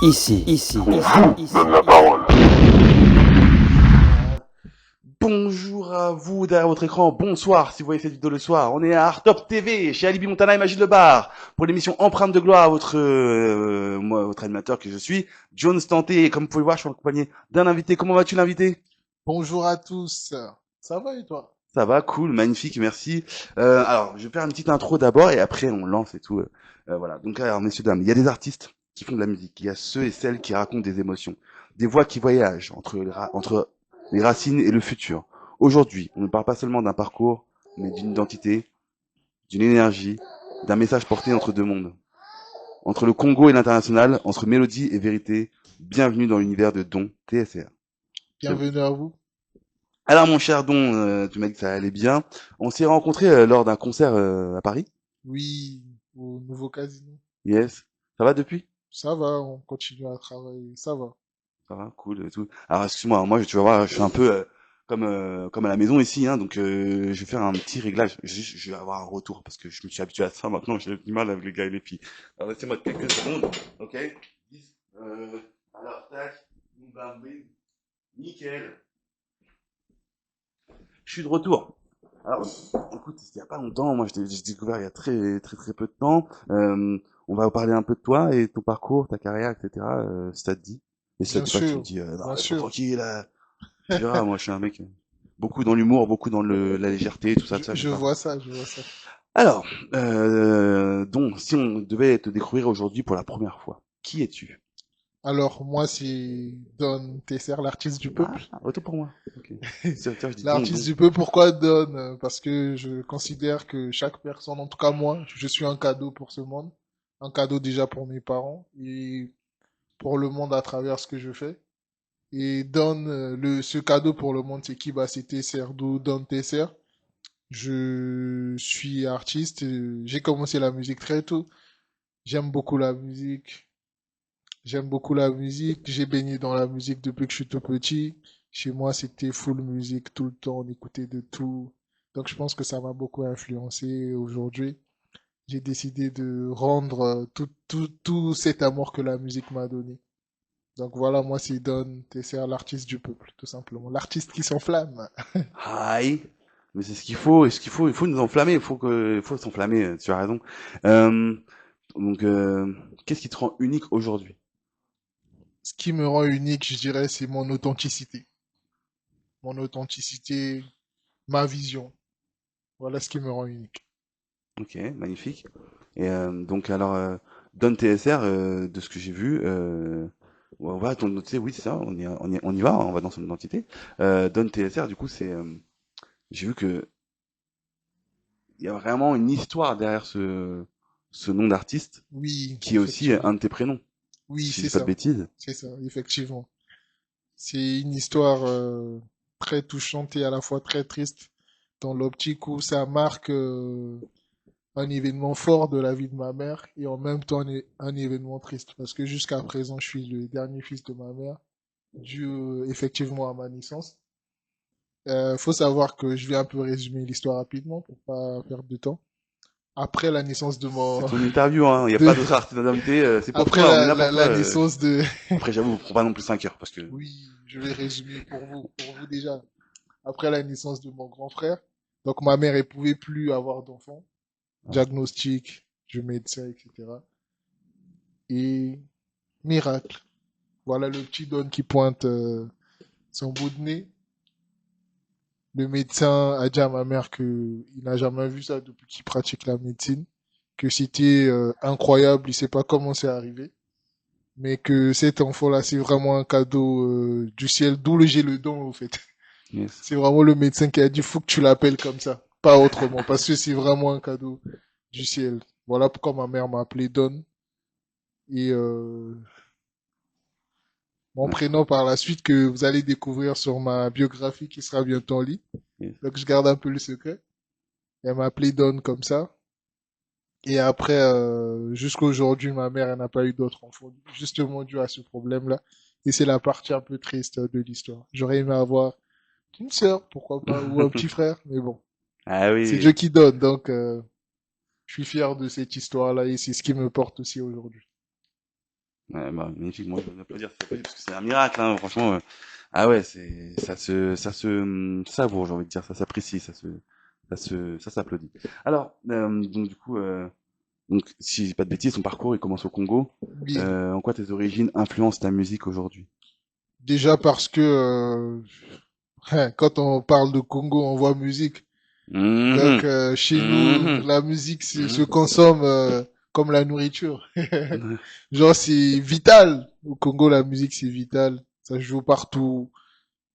Donne la parole. Bonjour à vous derrière votre écran, bonsoir si vous voyez cette vidéo le soir. On est à Artop TV, chez Alibi Montana et Magie Le Bar, pour l'émission Empreinte de gloire, votre animateur que je suis, John Stanté. Et comme vous pouvez voir, je suis accompagné d'un invité. Comment vas-tu l'invité? Bonjour à tous. Ça va et toi? Ça va, cool, magnifique, merci. Alors, je vais faire une petite intro d'abord et après on lance et tout. Voilà. Donc, alors, messieurs, dames, il y a des artistes qui font de la musique. Il y a ceux et celles qui racontent des émotions. Des voix qui voyagent entre les racines et le futur. Aujourd'hui, on ne parle pas seulement d'un parcours, mais d'une identité, d'une énergie, d'un message porté entre deux mondes. Entre le Congo et l'international, entre mélodie et vérité. Bienvenue dans l'univers de Don TSR. Bienvenue à vous. Alors mon cher Don, tu m'as dit que ça allait bien. On s'est rencontrés lors d'un concert à Paris. Oui, au nouveau casino. Yes. Ça va depuis? Ça va, on continue à travailler. Ça va. Ça va, cool et tout. Alors excuse-moi, moi tu vas voir, je suis un peu comme à la maison ici, hein, donc je vais faire un petit réglage. Je vais avoir un retour parce que je me suis habitué à ça maintenant, j'ai du mal avec les gars et les filles. Alors laissez-moi quelques secondes, ok? 10, alors tac, bam, bim, nickel. Je suis de retour. Alors, écoute, il y a pas longtemps, moi j'ai découvert il y a très peu de temps. On va parler un peu de toi et ton parcours, ta carrière, etc. Si ça te dit. Et si ça Bien te dit pas, tu me sûr, dis non, bien laisse-moi sûr. tranquille. Tu verras, moi je suis un mec beaucoup dans l'humour, beaucoup dans la légèreté, tout ça, Je j'adore. vois ça, je vois ça. Alors, donc si on devait te découvrir aujourd'hui pour la première fois, qui es-tu? Alors, moi, c'est Don Tesser, l'artiste du Ah, peuple. autant pour moi. Ok. Tiens, je dis L'artiste don. du peuple, pourquoi Don? Parce que je considère que chaque personne, en tout cas moi, je suis un cadeau pour ce monde. Un cadeau déjà pour mes parents et pour le monde à travers ce que je fais. Et Don, ce cadeau pour le monde, c'est qui? Bah, c'est Tesser, d'où Don Tesser. Je suis artiste. J'ai commencé la musique très tôt. J'aime beaucoup la musique. J'aime beaucoup la musique. J'ai baigné dans la musique depuis que je suis tout petit. Chez moi, c'était full musique tout le temps. On écoutait de tout. Donc, je pense que ça m'a beaucoup influencé. Aujourd'hui, j'ai décidé de rendre tout cet amour que la musique m'a donné. Donc voilà, moi, c'est Don Tesser, l'artiste du peuple, tout simplement. L'artiste qui s'enflamme. Aïe. Mais c'est ce qu'il faut, et il faut nous enflammer, il faut s'enflammer, tu as raison. Euh, donc, qu'est-ce qui te rend unique aujourd'hui? Ce qui me rend unique, je dirais, c'est mon authenticité. Mon authenticité, ma vision. Voilà ce qui me rend unique. Ok, magnifique. Et donc, alors, Don TSR, de ce que j'ai vu, on va ton identité, oui, c'est ça, on y va, on va dans son identité. Don TSR, du coup, j'ai vu que il y a vraiment une histoire derrière ce nom d'artiste, Oui, qui est aussi effectivement. un de tes prénoms, Oui, si je c'est dis pas de ça. bêtises. C'est ça, effectivement. C'est une histoire très touchante et à la fois très triste dans l'optique où ça marque un événement fort de la vie de ma mère et en même temps un événement triste parce que jusqu'à présent, je suis le dernier fils de ma mère dû effectivement à ma naissance. Faut savoir que je vais un peu résumer l'histoire rapidement pour pas perdre de temps. Après la naissance de C'est mon ton interview, hein. Il n'y a de pas d'autre artiste d'invité. C'est pour après toi, on est là pour toi. la naissance de Après, j'avoue, prends pas non plus 5 heures parce que. oui, je vais résumer pour vous déjà. Après la naissance de mon grand frère, donc ma mère elle pouvait plus avoir d'enfants, Ah, diagnostic du médecin, etc. Et miracle. Voilà le petit Don qui pointe son bout de nez. Le médecin a dit à ma mère que il n'a jamais vu ça depuis qu'il pratique la médecine, que c'était incroyable, il sait pas comment c'est arrivé, mais que cet enfant-là, c'est vraiment un cadeau du ciel, d'où j'ai le don, au fait. yes. C'est vraiment le médecin qui a dit, faut que tu l'appelles comme ça, pas autrement, parce que c'est vraiment un cadeau du ciel. Voilà pourquoi ma mère m'a appelé Don. Et mon Ouais, prénom par la suite que vous allez découvrir sur ma biographie qui sera bientôt en ligne. yes. Donc je garde un peu le secret. Elle m'a appelé Don comme ça. Et après, jusqu'à aujourd'hui, ma mère elle n'a pas eu d'autres enfants, justement dû à ce problème-là. Et c'est la partie un peu triste de l'histoire. J'aurais aimé avoir une sœur, pourquoi pas, ou un petit frère, mais bon, Ah c'est Dieu oui. qui donne, donc je suis fier de cette histoire-là et c'est ce qui me porte aussi aujourd'hui. Ouais, bah, magnifique. Moi, je veux applaudir, parce que c'est un miracle, hein, franchement. Ah ouais, ça se savoure, j'ai envie de dire, ça s'apprécie, ça s'applaudit. Alors, donc du coup, donc si je dis pas de bêtises, ton parcours il commence au Congo. Oui, En quoi tes origines influencent ta musique aujourd'hui? déjà parce que quand on parle de Congo, on voit musique. Donc Mhm, chez nous, mhm, la musique se mhm. consomme comme la nourriture. Genre c'est vital. Au Congo, la musique c'est vital. Ça joue partout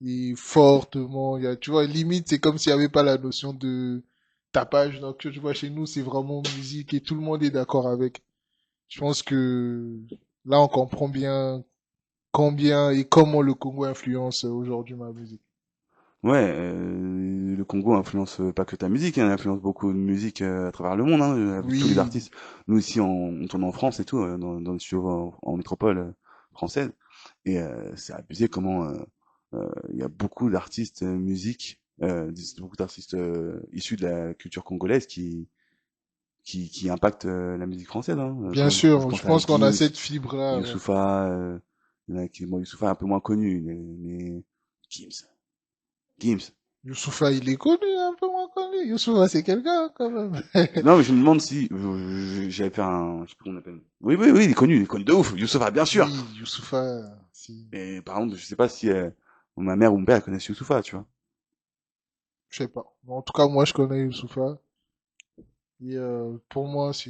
et fortement. Il y a, tu vois, limite c'est comme s'il n'y avait pas la notion de tapage. Donc tu vois, chez nous c'est vraiment musique et tout le monde est d'accord avec. Je pense que là on comprend bien combien et comment le Congo influence aujourd'hui ma musique. Ouais, le Congo influence pas que ta musique, hein, il influence beaucoup de musique à travers le monde, hein, avec tous les Oui, artistes. Nous ici, on tourne en France et tout, dans les studios en métropole française, et c'est abusé comment il y a beaucoup d'artistes musique, beaucoup d'artistes issus de la culture congolaise qui impactent la musique française. Hein. bien Je sûr. Je pense à pense qu'on a Gims, cette fibre-là. Ouais. Youssoupha, il y en a qui, bon, Youssoupha est un peu moins connu, mais Gims, Gims. Youssoupha, il est connu, un peu moins connu. Youssoupha, c'est quelqu'un, quand même. Non, mais je me demande si j'avais fait un, je sais pas comment on appelle. Oui, oui, oui, il est connu de ouf. Youssoupha, bien sûr. Oui, Youssoupha, si. Mais par exemple, je sais pas si ma mère ou mon père connaissent Youssoupha, tu vois. Je sais pas. Mais en tout cas, moi, je connais Youssoupha. Et pour moi, c'est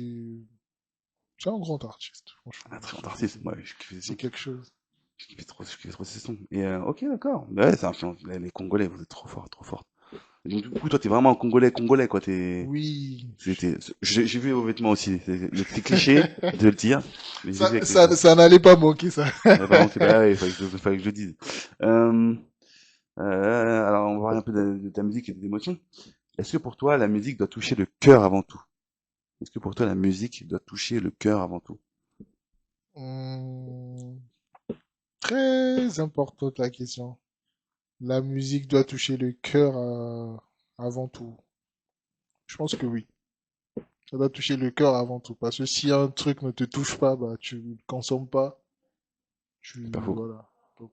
un grand artiste, Un franchement. très grand artiste. Moi, je kiffe ses C'est sons. quelque chose. Je kiffais trop ses sons. Et ok, d'accord. Bah ouais, ça influence. Les Congolais, vous êtes trop forts, trop forts. Et donc du coup, toi, t'es vraiment un Congolais, Congolais, quoi. Oui. J'ai vu vos vêtements aussi. C'est cliché de le dire, mais j'ai vu avec les vêtements. Ça n'allait pas manquer, ça. Ouais, par contre, bah ouais, fallait que je le dise. Euh, alors, on va parler un peu de ta musique et des émotions. Est-ce que pour toi, la musique doit toucher le cœur avant tout? Est-ce que pour toi, la musique doit toucher le cœur avant tout? Hum, très importante la question. La musique doit toucher le cœur avant tout. Je pense que oui. Ça doit toucher le cœur avant tout. Parce que si un truc ne te touche pas, bah, tu ne consommes pas. C'est pas faux, Voilà. Donc,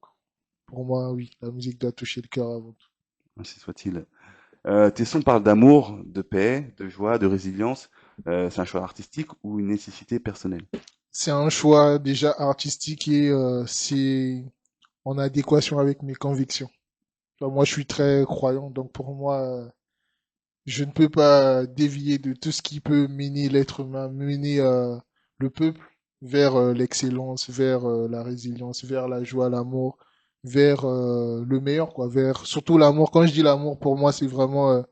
pour moi, oui, la musique doit toucher le cœur avant tout. ainsi soit-il. Tes sons parlent d'amour, de paix, de joie, de résilience. C'est un choix artistique ou une nécessité personnelle? C'est un choix déjà artistique et c'est en adéquation avec mes convictions. Enfin, moi, je suis très croyant, donc pour moi, je ne peux pas dévier de tout ce qui peut mener l'être humain, mener le peuple vers l'excellence, vers la résilience, vers la joie, l'amour, vers le meilleur, quoi, vers surtout l'amour. Quand je dis l'amour, pour moi, c'est vraiment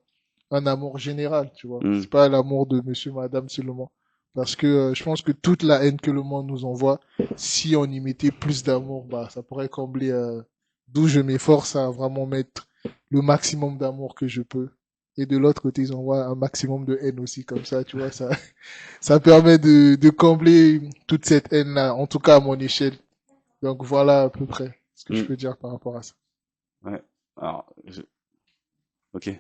un amour général, tu vois. Hmm. C'est pas l'amour de monsieur, madame seulement. Parce que je pense que toute la haine que le monde nous envoie, si on y mettait plus d'amour, bah, ça pourrait combler. D'où je m'efforce à vraiment mettre le maximum d'amour que je peux. Et de l'autre côté, ils envoient un maximum de haine aussi, comme ça, tu vois, ça, ça permet de combler toute cette haine-là, en tout cas à mon échelle. Donc voilà à peu près ce que je Hmm. peux dire par rapport à ça. Ouais. Alors, ok.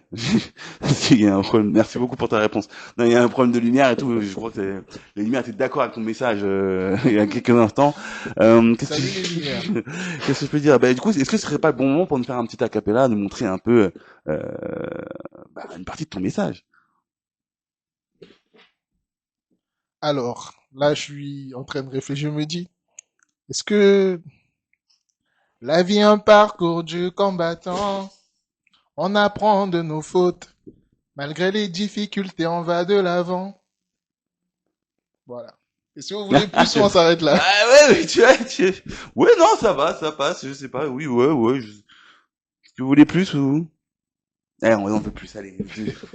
Il y a un problème. Merci beaucoup pour ta réponse. Non, il y a un problème de lumière et tout. Je crois que la lumière était d'accord avec ton message il y a quelques instants. Salut les lumières. Qu'est-ce que je peux dire? Bah, du coup, est-ce que ce serait pas le bon moment pour nous faire un petit acapella, nous montrer un peu une partie de ton message? Alors, là, je suis en train de réfléchir, je me dis, est-ce que la vie est un parcours du combattant? On apprend de nos fautes. Malgré les difficultés, on va de l'avant. Voilà. Est-ce que vous voulez plus ou on s'arrête là? Ah ouais, mais ouais, non, ça va, ça passe, je sais pas, oui, ouais, ouais, est-ce que vous voulez plus ou? Eh, on en veut plus, allez.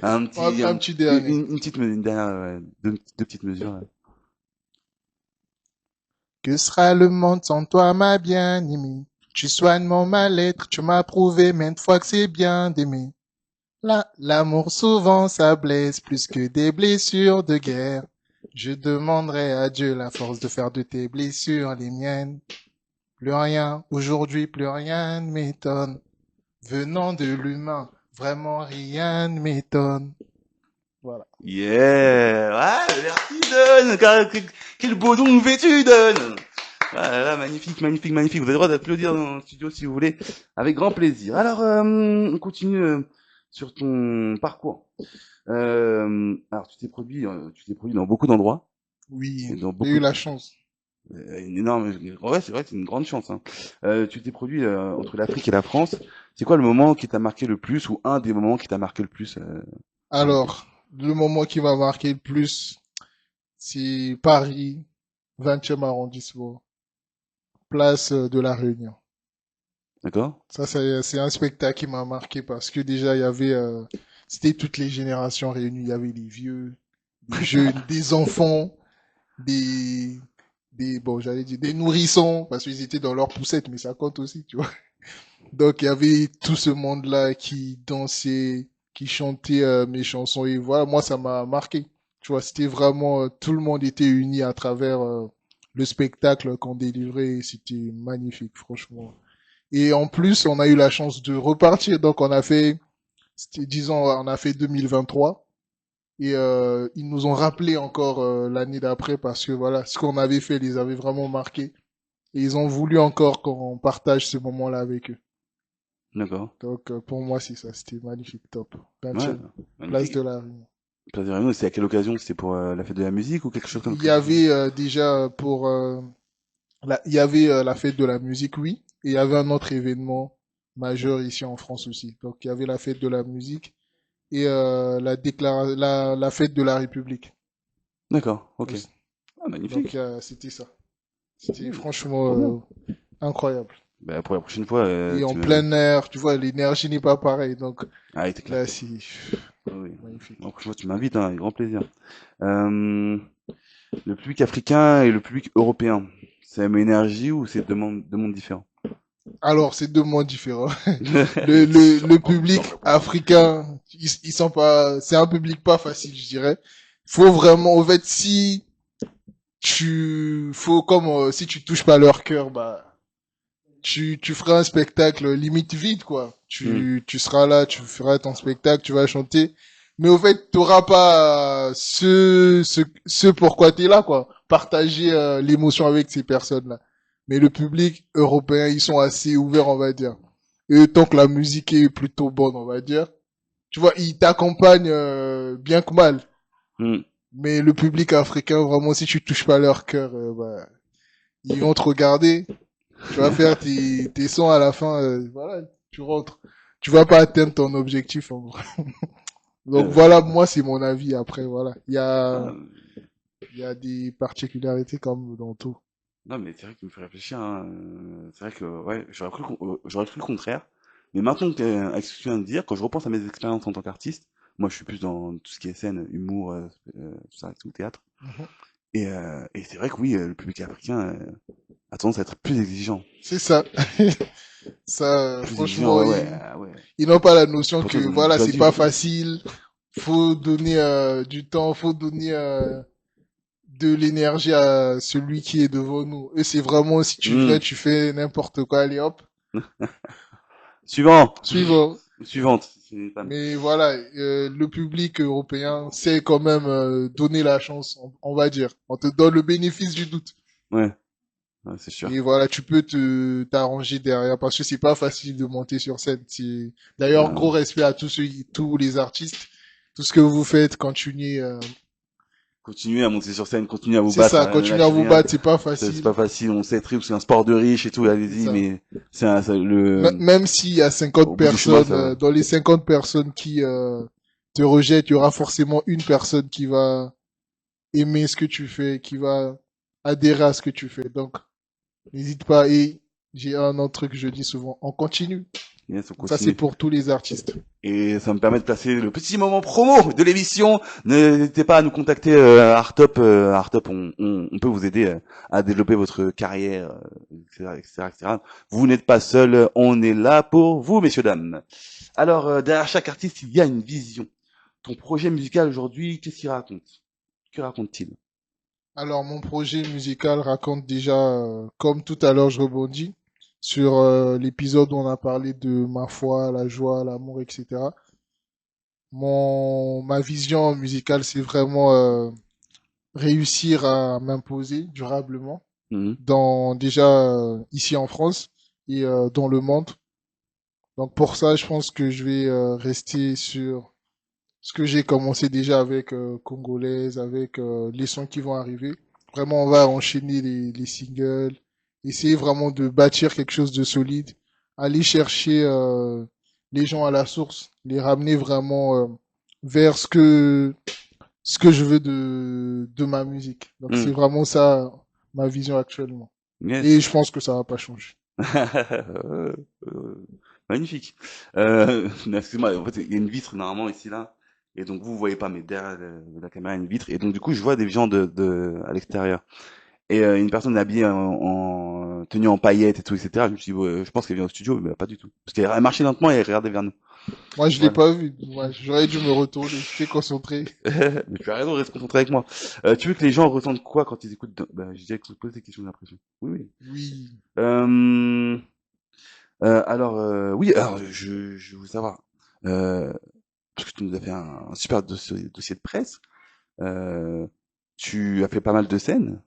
Un petit dernier. Une dernière, deux petites mesures, là. Que sera le monde sans toi, ma bien-aimée? Tu soignes mon mal-être, tu m'as prouvé maintes fois que c'est bien d'aimer. L'amour souvent ça blesse plus que des blessures de guerre. Je demanderai à Dieu la force de faire de tes blessures les miennes. Plus rien, aujourd'hui plus rien ne m'étonne. Venant de l'humain, vraiment rien ne m'étonne. Voilà. Yeah! Ouais, merci, Don! Quel beau nom vêtu, Don! Ah là là, magnifique, magnifique, magnifique. Vous avez le droit d'applaudir dans le studio si vous voulez, avec grand plaisir. Alors, on continue sur ton parcours. Alors, tu t'es produit dans beaucoup d'endroits Oui, et dans j'ai beaucoup eu de, la chance. une énorme. Ouais, c'est vrai, c'est une grande chance. Hein. Tu t'es produit entre l'Afrique et la France. C'est quoi le moment qui t'a marqué le plus ou un des moments qui t'a marqué le plus dans ce pays? Alors, le moment qui m'a marqué le plus, c'est Paris, 20e arrondissement, place de la Réunion. D'accord? Ça, c'est un spectacle qui m'a marqué parce que déjà, il y avait, c'était toutes les générations réunies. Il y avait des vieux, des jeunes, des enfants, des, bon, j'allais dire des nourrissons parce qu'ils étaient dans leur poussette, mais ça compte aussi, tu vois. Donc, il y avait tout ce monde-là qui dansait, qui chantait mes chansons. Et voilà, moi, ça m'a marqué. Tu vois, c'était vraiment, tout le monde était uni à travers le spectacle qu'on délivrait. Et c'était magnifique, franchement. Et en plus, on a eu la chance de repartir. Donc, on a fait, disons, on a fait 2023. Et ils nous ont rappelé encore l'année d'après parce que voilà, ce qu'on avait fait les avait vraiment marqués. Et ils ont voulu encore qu'on partage ce moment-là avec eux. D'accord. Donc, pour moi, c'est ça. C'était magnifique, top. Ouais, 20e, place magnifique. de la Réunion. Place des Réunions, c'est à quelle occasion? C'était pour la fête de la musique ou quelque chose comme Il y quelque chose comme avait déjà pour il y avait la fête de la musique, oui, et il y avait un autre événement majeur ici en France aussi. Donc il y avait la fête de la musique et la fête de la République D'accord, ok. aussi. Ah, Donc magnifique. c'était ça. C'était Trop bien. franchement incroyable. Bah, pour la prochaine fois, Et en tu me... plein air, tu vois, l'énergie n'est pas pareille. Donc Ah, c'est clair. là, c'est Ah oui. La magnifique. prochaine fois, tu m'invites, hein, avec grand plaisir. Euh, le public africain et le public européen, c'est la même énergie ou c'est deux mondes différents? Alors, c'est deux mondes différents. Le Sûrement, public sûrement. africain, ils sont pas, c'est un public pas facile, je dirais. Faut vraiment, en fait, si faut comme, si tu touches pas leur cœur, bah, tu feras un spectacle limite vide, quoi. Hmm. Tu seras là, tu feras ton spectacle, tu vas chanter. Mais au fait, t'auras pas ce pourquoi t'es là, quoi. Partager l'émotion avec ces personnes-là. Mais le public européen, ils sont assez ouverts, on va dire. Et tant que la musique est plutôt bonne, on va dire. Tu vois, ils t'accompagnent bien que mal. Hmm. Mais le public africain, vraiment, si tu touches pas leur cœur, bah, ils vont te regarder. Tu vas faire tes sons à la fin, voilà, tu rentres. Tu vas pas atteindre ton objectif, en gros. Donc Euh, voilà, moi, c'est mon avis. Après, voilà. ah, Il y a des particularités comme dans tout. non, mais c'est vrai que tu me fais réfléchir. Hein. C'est vrai que ouais, j'aurais cru le contraire. Mais maintenant que, avec ce que tu viens de dire, quand je repense à mes expériences en tant qu'artiste, moi je suis plus dans tout ce qui est scène, humour, tout ça, tout théâtre. Mhm. Et c'est vrai que oui, le public africain a tendance à être plus exigeant. C'est ça. Ça, Plus exigeant, franchement, ouais, ouais, ah ouais. ils n'ont pas la notion que, Pourtant, voilà, tu as c'est dit, pas facile. Faut donner du temps, faut donner de l'énergie à celui qui est devant nous. Et c'est vraiment, si tu viens, hmm, tu fais n'importe quoi, allez hop, suivant, suivant. suivante, c'est une femme. Mais voilà, le public européen sait quand même donner la chance, on va dire. On te donne le bénéfice du doute. Ouais, ouais, c'est sûr. Et voilà, tu peux t'arranger derrière parce que c'est pas facile de monter sur scène. D'ailleurs, gros Euh, respect à tous les artistes. Tout ce que vous faites, continuez. continuez à monter sur scène, continuez à vous C'est battre, ça, ne continuez à lâchez vous rien. battre, c'est pas C'est pas facile. facile, on sait très bien, c'est un sport de riche et tout, C'est allez-y, ça. mais le, Même s'il y a 50 au bout du chemin, personnes, ça va. dans les 50 personnes qui te rejettent, il y aura forcément une personne qui va aimer ce que tu fais, qui va adhérer à ce que tu fais. Donc, n'hésite pas. Et j'ai un autre truc que je dis souvent, on continue. Yes, on Donc ça, c'est continue. pour tous les artistes. Et ça me permet de placer le petit moment promo de l'émission. N'hésitez pas à nous contacter à Artop. Artop, on peut vous aider à développer votre carrière, etc., etc., etc. Vous n'êtes pas seul, on est là pour vous, messieurs, dames. Alors, derrière chaque artiste, il y a une vision. Ton projet musical aujourd'hui, qu'est-ce qu'il raconte? Que raconte-t-il? Alors, mon projet musical raconte déjà, comme tout à l'heure, je rebondis sur l'épisode où on a parlé de ma foi, la joie, l'amour, etc. Ma vision musicale, c'est vraiment réussir à m'imposer durablement. Mhm. déjà ici en France et dans le monde. Donc pour ça, je pense que je vais rester sur ce que j'ai commencé déjà avec Congolaise, avec les sons qui vont arriver. Vraiment, on va enchaîner les singles, essayer vraiment de bâtir quelque chose de solide, aller chercher les gens à la source, les ramener vraiment vers ce que je veux de ma musique. Donc c'est Mhm. vraiment ça ma vision actuellement. Et Yes. je pense que ça va pas changer. Euh, euh, Magnifique. Excuse-moi, en fait, il y a une vitre normalement ici là, et donc vous voyez pas, mais derrière la caméra il y a une vitre, et donc du coup je vois des gens à l'extérieur, et une personne habillée en tenue en paillettes et tout, etc. Je me suis dit, ouais, je pense qu'elle vient au studio, mais pas du tout, parce qu'elle marchait lentement et elle regardait vers nous. Moi, je l'ai Voilà. pas vu. Moi, j'aurais dû me retourner. J'étais concentré. Mais tu as raison, reste concentré avec moi. Tu veux que les gens ressentent quoi quand ils écoutent? Ben, je dirais que se poser des questions, j'ai l'impression. Oui, oui. Oui. Euh, oui, alors je veux savoir, euh, parce que tu nous as fait un super dossier de presse, euh, tu as fait pas mal de scènes,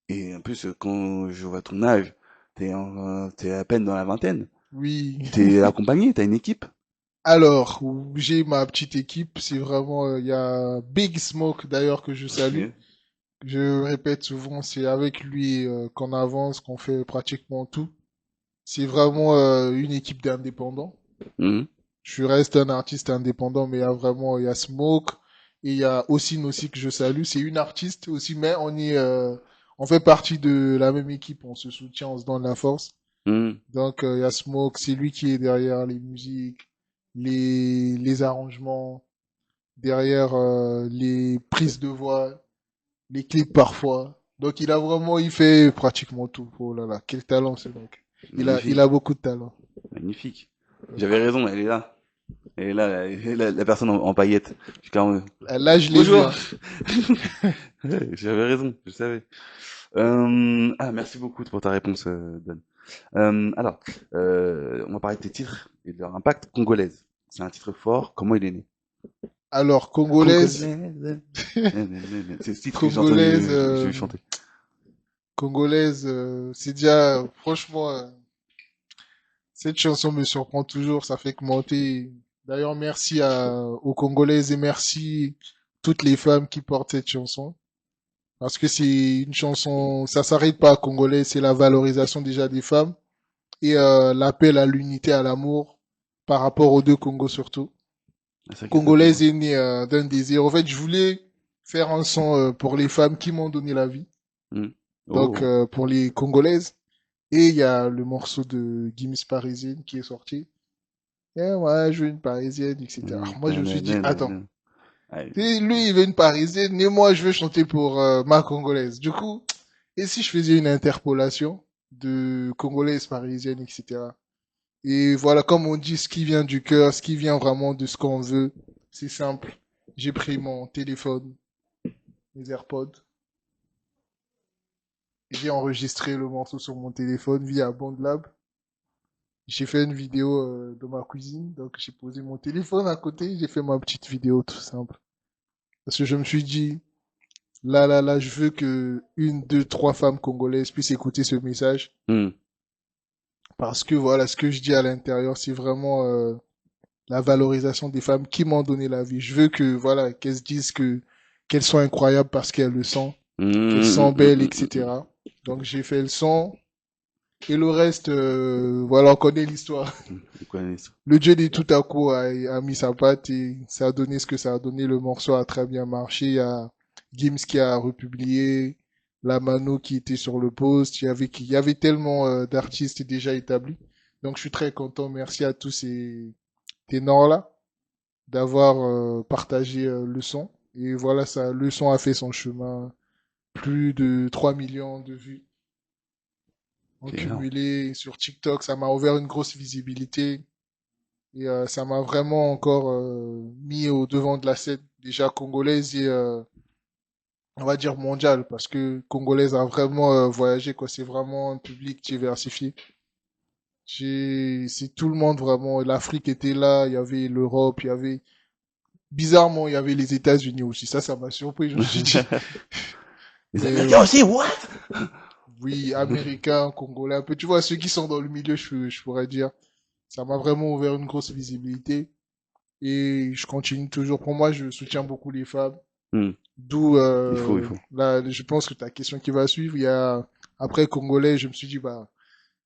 et en plus, quand je vois ton âge, t'es à peine dans la vingtaine, Oui. t'es accompagné, t'as une équipe. Alors, j'ai ma petite équipe. C'est vraiment, il y a Big Smoke d'ailleurs que je salue. Yeah. Je répète souvent, c'est avec lui qu'on avance, qu'on fait pratiquement tout. C'est vraiment une équipe d'indépendants. Mhm. Je reste un artiste indépendant, mais il y a vraiment, il y a Smoke et il y a Ossine aussi que je salue. C'est une artiste aussi, mais on fait partie de la même équipe. On se soutient, on se donne la force. Mhm. Donc, il y a Smoke, c'est lui qui est derrière les musiques, les arrangements, derrière les prises de voix, les clips parfois. Donc, il fait pratiquement tout. Oh là là, quel talent ce mec. Il a Magnifique, beaucoup de talent. magnifique. J'avais raison, elle est là. Elle est là, la personne en paillettes. Je suis quand même... Là, je l'ai vu, Bonjour! hein. Ouais, j'avais raison, je savais. Merci beaucoup pour ta réponse, Don. On va parler de tes titres et de leur impact. Congolaise. C'est un titre fort. Comment il est né? Alors, congolaise, Congolaise. C'est ce titre que j'ai congolaise, entendu, je vais chanter. congolaise, c'est déjà, franchement, cette chanson me surprend toujours, ça fait que monter. D'ailleurs, aux Congolaises et merci toutes les femmes qui portent cette chanson. Parce que c'est une chanson, ça s'arrête pas à Congolais, c'est la valorisation déjà des femmes et l'appel à l'unité, à l'amour par rapport aux deux Congos surtout. C'est vrai que ça Congolaise dénonce. est née d'un désir. En fait, je voulais faire un son pour les femmes qui m'ont donné la vie. Hmm. Donc, Oh. pour les Congolaises. Et il y a le morceau de Gims Parisienne qui est sorti. Et moi, je veux une Parisienne, etc. Alors, moi, je me suis dit, attends, Nanana. Allez. si lui, il veut une Parisienne, et moi, je veux chanter pour ma Congolaise. Du coup, et si je faisais une interpolation de Congolaise, Parisienne, etc. Et voilà, comme on dit, ce qui vient du cœur, ce qui vient vraiment de ce qu'on veut, c'est simple. J'ai pris mon téléphone, mes AirPods, et j'ai enregistré le morceau sur mon téléphone via BandLab. J'ai fait une vidéo de ma cuisine, donc j'ai posé mon téléphone à côté, j'ai fait ma petite vidéo tout simple. Parce que je me suis dit, là, je veux que une, deux, trois femmes congolaises puissent écouter ce message. Hmm. Parce que voilà, ce que je dis à l'intérieur, c'est vraiment la valorisation des femmes qui m'ont donné la vie. Je veux que voilà, qu'elles se disent que qu'elles sont incroyables parce qu'elles le sont, qu'elles sont belles, etc. Donc j'ai fait le son et le reste, voilà, on connaît l'histoire. Je connais ça. Le dieu des tout à coup a mis sa patte et ça a donné ce que ça a donné. Le morceau a très bien marché. Il y a Gims qui a republié, la Mano qui était sur le post. Il y avait tellement d'artistes déjà établis. Donc je suis très content. Merci à tous ces ténors-là d'avoir partagé le son. Et voilà, ça, le son a fait son chemin. Plus de 3 millions de vues en C'est énorme. cumulé sur TikTok. Ça m'a ouvert une grosse visibilité. Et ça m'a vraiment encore mis au devant de la scène déjà congolaise et on va dire mondiale parce que congolaise a vraiment voyagé quoi. C'est vraiment un public diversifié. C'est tout le monde vraiment. L'Afrique était là, il y avait l'Europe, il y avait bizarrement il y avait les États-Unis aussi. Ça m'a surpris. Je me suis dit Les mais Américains aussi, what? oui, américains, congolais, un peu. Tu vois, ceux qui sont dans le milieu, je pourrais dire. Ça m'a vraiment ouvert une grosse visibilité. Et je continue toujours. Pour moi, je soutiens beaucoup les femmes. Hmm. D'où, Il faut. là, je pense que ta question qui va suivre, il y a, après congolais, je me suis dit, bah,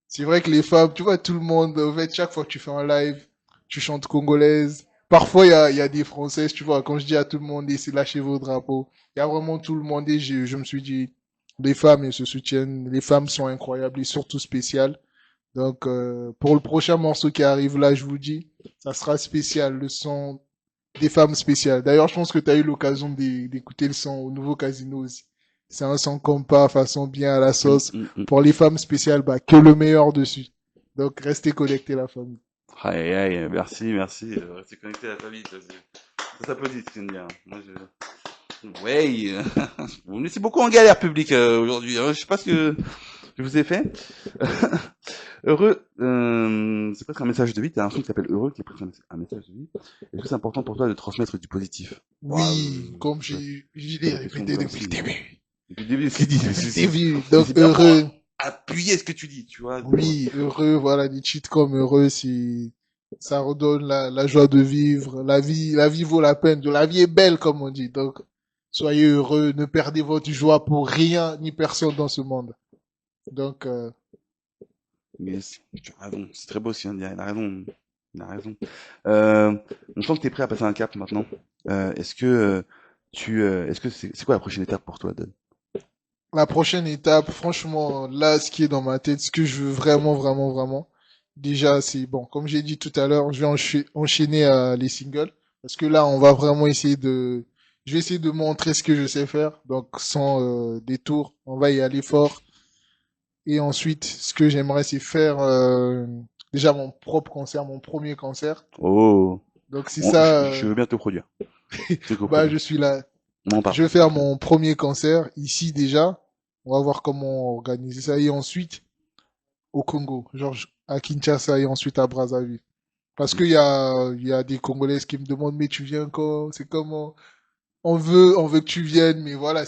c'est vrai que les femmes, tu vois, tout le monde, en fait, chaque fois que tu fais un live, tu chantes congolaise. Parfois, il y a des françaises, tu vois, quand je dis à tout le monde, c'est lâchez vos drapeaux. Il y a vraiment tout le monde et je me suis dit, les femmes, elles se soutiennent. Les femmes sont incroyables et surtout spéciales. Donc, pour le prochain morceau qui arrive là, je vous dis, ça sera spécial, le son des femmes spéciales. D'ailleurs, je pense que tu as eu l'occasion d'écouter le son au nouveau Casino aussi. C'est un son compas, façon bien à la Hmm, sauce. hmm, hmm. Pour les femmes spéciales, bah, que le meilleur dessus. Donc, restez connectés, la famille. Aïe, aïe, merci, merci. Restez connecté à la famille. Ça s'applaudit, ce que je viens de dire. Moi, ouais, vous me laissez beaucoup en galère public aujourd'hui, hein. Je sais pas ce que je vous ai fait. Heureux, c'est presque un message de vie. T'as un son qui s'appelle Heureux, qui est presque un message de vie. Est-ce que c'est important pour toi de transmettre du positif? Ouah, Oui, comme ouais, je c'est l'ai la question répété ouverte depuis le aussi. début. Depuis le début, ce qu'il dit, Depuis le début. mais Donc, c'est bien pour heureux. appuyer ce que tu dis, tu vois. Oui, heureux, voilà, des titres comme heureux, ça redonne la joie de vivre. La vie vaut la peine. La vie est belle, comme on dit. Donc, soyez heureux, ne perdez votre joie pour rien ni personne dans ce monde. Donc, Yes, tu as raison. C'est très beau ce qu'il vient de dire. Il a raison. Il a raison. Euh, on sent que tu es prêt à passer un cap maintenant. Est-ce que est-ce que c'est quoi la prochaine étape pour toi, Don? la prochaine étape, franchement, là, ce qui est dans ma tête, ce que je veux vraiment, vraiment, vraiment, déjà, c'est bon, comme j'ai dit tout à l'heure, je vais enchaîner les singles, parce que là, on va vraiment je vais essayer de montrer ce que je sais faire, donc sans détour, on va y aller fort. Et ensuite, ce que j'aimerais, c'est faire déjà mon propre concert, mon premier concert. Oh, Donc c'est ça, je veux bien te produire. Te bah coproduire. je suis là. On en parle. Je vais faire mon premier concert ici déjà. On va voir comment organiser ça. Et ensuite, au Congo, genre à Kinshasa et ensuite à Brazzaville. Parce il y a des Congolaises qui me demandent, mais tu viens quand? C'est comment? On veut que tu viennes, mais voilà,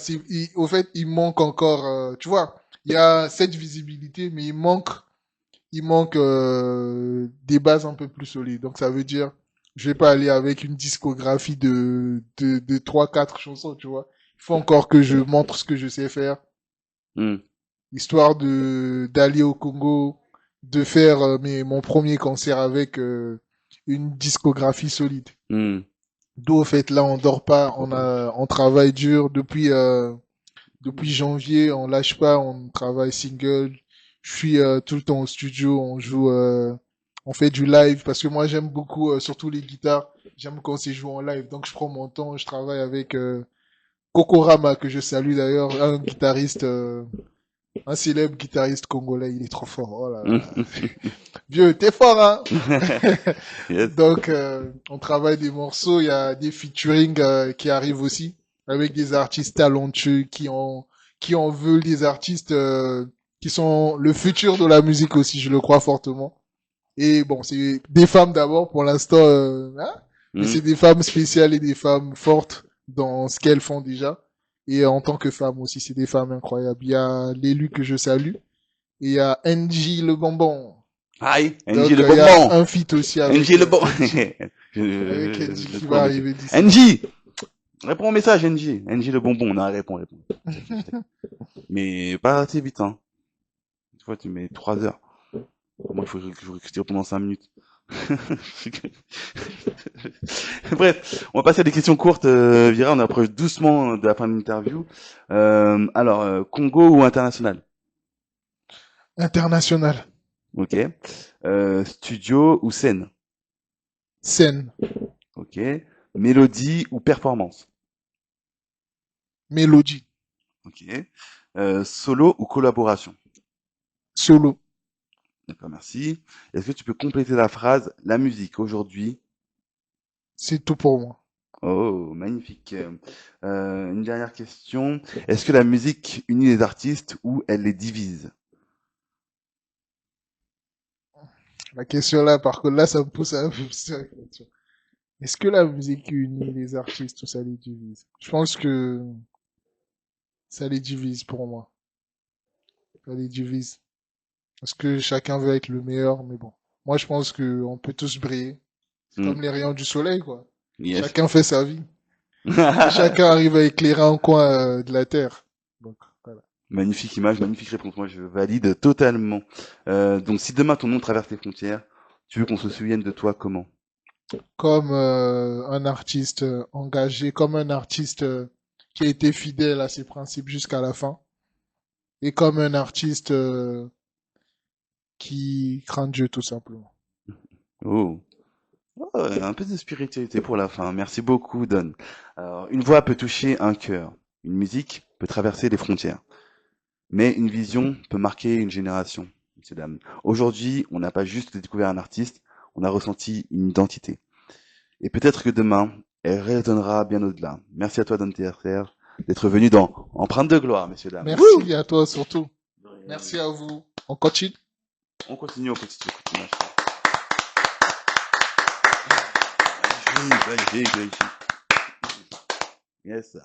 au fait, il manque encore, tu vois, il y a cette visibilité, mais il manque des bases un peu plus solides. Donc ça veut dire, je vais pas aller avec une discographie de 3-4 chansons, tu vois. Il faut encore que je montre ce que je sais faire, Hmm, histoire d'aller au Congo, de faire mon premier concert avec une discographie solide. hmm, D'où au fait là on dort pas, pourquoi pas. on travaille dur depuis janvier, on lâche pas, on travaille single. Je suis tout le temps au studio, on joue, on fait du live parce que moi j'aime beaucoup, surtout les guitares. J'aime quand c'est joué en live, donc je prends mon temps, je travaille avec Kokorama que je salue d'ailleurs, un guitariste, un célèbre guitariste congolais. Il est trop fort. Oh là là, vieux, t'es fort hein. Yes. Donc on travaille des morceaux, il y a des featuring qui arrivent aussi avec des artistes talentueux qui en veulent des artistes qui sont le futur de la musique aussi, je le crois fortement. Et bon, c'est des femmes d'abord pour l'instant, hein, mais Hmm. c'est des femmes spéciales et des femmes fortes dans ce qu'elles font déjà. Et en tant que femme aussi, c'est des femmes incroyables. Il y a l'élu que je salue et il y a NJ le bonbon. Aïe, NG Donc le il y a bonbon. un feat aussi NG le bon. NJ, avec NJ Je qui trouve va avec arriver d'ici là. NG. Réponds au message, NG. NG le bonbon. Non, réponds, réponds. Mais pas assez vite, hein. Des fois, tu mets 3 heures. Moi, il faut que je tire pendant 5 minutes. Bref, on va passer à des questions courtes, Vira. On approche doucement de la fin de l'interview. Congo ou international? International. Ok. Studio ou scène? Scène. Ok. Mélodie ou performance? Mélodie. Ok. Solo ou collaboration? Solo. D'accord, merci. Est-ce que tu peux compléter la phrase la musique aujourd'hui? C'est tout pour moi. Oh, magnifique. Une dernière question. Est-ce que la musique unit les artistes ou elle les divise? La question là, par contre, là, ça me pousse à réfléchir. Est-ce que la musique unit les artistes ou ça les divise? Je pense que ça les divise pour moi. Ça les divise. Parce que chacun veut être le meilleur, mais bon. Moi, je pense que on peut tous briller. C'est Hmm. comme les rayons du soleil, quoi. Yes. Chacun fait sa vie. Et chacun arrive à éclairer un coin de la Terre. Donc, voilà. Magnifique image, magnifique réponse. Moi, je valide totalement. Donc, si demain ton nom traverse les frontières, tu veux qu'on se souvienne de toi comment? Comme un artiste engagé, comme un artiste qui a été fidèle à ses principes jusqu'à la fin, et comme un artiste qui craint Dieu tout simplement. Oh. Oh, un peu de spiritualité pour la fin. Merci beaucoup, Don. Alors, une voix peut toucher un cœur. Une musique peut traverser les frontières. Mais une vision peut marquer une génération, messieurs, dames. Aujourd'hui, on n'a pas juste découvert un artiste, on a ressenti une identité. Et peut-être que demain, elle résonnera bien au-delà. Merci à toi, Don TRR, d'être venu dans Empreinte de gloire, messieurs, dames. Wouh. Merci à toi surtout. Merci à vous. On continue. On continue, on continue, on continue. Magnifique, magnifique, magnifique. Yes, sir.